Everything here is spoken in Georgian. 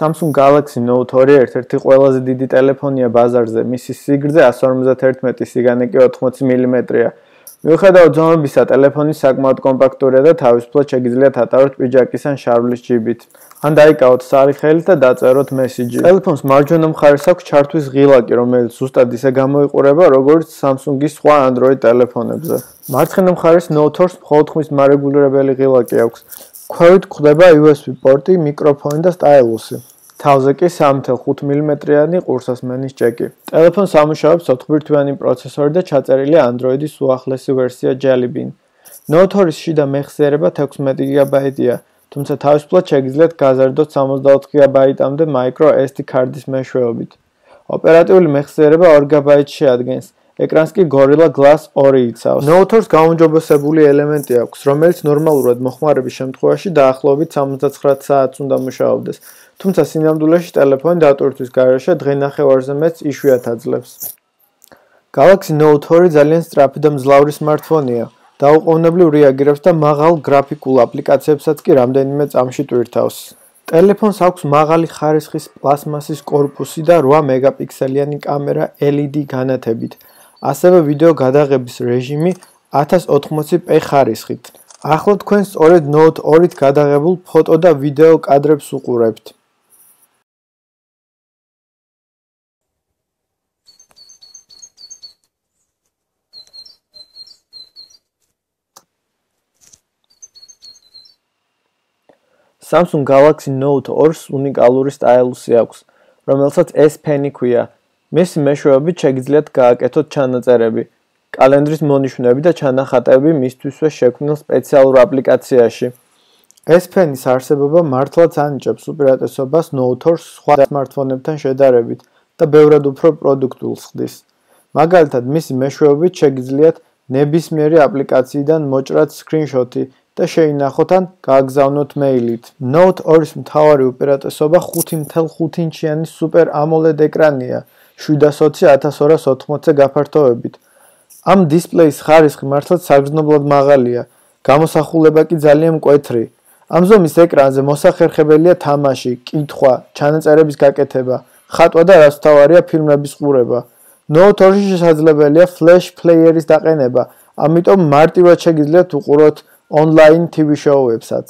Samsung Galaxy Note 2 ერთ-ერთი ყველაზე დიდი ტელეფონია ბაზარზე, მისი სიგრძე 151 სიგანე კი 80 მმ-ია. მიუხედავად ზომებისა, ტელეფონი საკმაოდ კომპაქტურია და თავისუფლად შეგიძლიათ ატაროთ პიჯაკის ან შარვლის ჯიბით. ან დაიკავოთ სარი ხელით და დაწეროთ მესიჯი. ტელეფონს მარჯვენა მხარეს აქვს ჩართვის ღილაკი, რომელიც ზუსტად ისე გამოიყურება, როგორც Samsung-ის სხვა Android ტელეფონებზე. მარცხენა მხარეს Note 2-ს მხოლოდ ხმის მარეგულირებელი ღილაკი აქვს. ქვევით გვხვდება USB პორტი, მიკროფონი და სტაილუსი. თავზე კი 3.5 მმ-იანი ყურსასმენის ჭეკი. ტელეფონს ამუშავებს 4-ბირთვიანი პროცესორი და ჩაწერილია Android-ის უახლესი ვერსია Jelly Bean. Note 2-ის შიდა მეხსიერება 16 GB-ია, თუმცა თავისუფლად შეგიძლიათ გაზარდოთ 64 GB-მდე micro SD კარდის მეშვეობით. ოპერატიული მეხსიერება 2 GB შეადგენს. ეკრანს კი Gorilla Glass 2 იცავს. Note 2-ს გაუმჯობესებული ელემენტი აქვს, რომელიც ნორმალურად მოხმარების შემთხვევაში დაახლოებით 79 საათს უნდა მუშაობდეს. თუმცა სინამდვილეში ტელეფონი დატვირთვის გარეშე დღე-ნახევარზე მეც იშვიათ აძლევს. Galaxy Note 2 ძალიან სწრაფი და მძლავრი smartphone-ია. დაუყოვნებლივ რეაგირებს და მაღალ გრაფიკულ აპლიკაციებსაც კი რამდენიმე წამში ტვირთავს. ტელეფონს აქვს მაღალი ხარისხის პლასმასის კორპუსი და 8 მეგაპიქსელიანი კამერა LED განათებით. ასევე ვიდეო გადაღების რეჟიმი 1080p ხარისხით. ახლა თქვენ სწორედ Note 2-ით გადაღებულ ფოტო და ვიდეო კადრებს უყურებთ. Samsung Galaxy Note 2-ს უნიკალური სტაილუსი აქვს, რომელსაც S Pen ჰქვია. მისი მეშვეობით შეგიძლიათ გააკეთოთ ჩანაწერები, კალენდრის მონიშვნეები და ჩანახატები მისთვისვე შექმნილ სპეციალურ აპლიკაციაში. S Pen-ის არსებობა მართლაც ანიჭებს უპირატესობას Note 2-ს სხვა smartphone-ებთან შედარებით და ბევრად უფრო პროდუქტულს ხდის. მაგალითად, მისი მეშვეობით შეგიძლიათ ნებისმიერი აპლიკაციიდან მოჭრათ სკრინშოტი და შეინახოთ ან გააგზავნოთ მეილით. Note 2-ის მთავარი უპირატესობა 5.5 ინჩიანი Super AMOLED ეკრანია, 720x1280-ზე გაფართოებით. ამ დისპლეის ხარისხი მართლაც საგრძნობლად მაღალია, გამოსახულება კი ძალიან მკვეთრი. ამ ზომის ეკრანზე მოსახერხებელია თამაში, კითხვა, ჩანაწერების გაკეთება, ხატვა და რაც მთავარია ფილმების ყურება. Note 2-ში შესაძლებელია Flash Player-ის დაყენება, ამიტომ მარტივად შეგიძლიათ უყუროთ online TV show-ებსაც.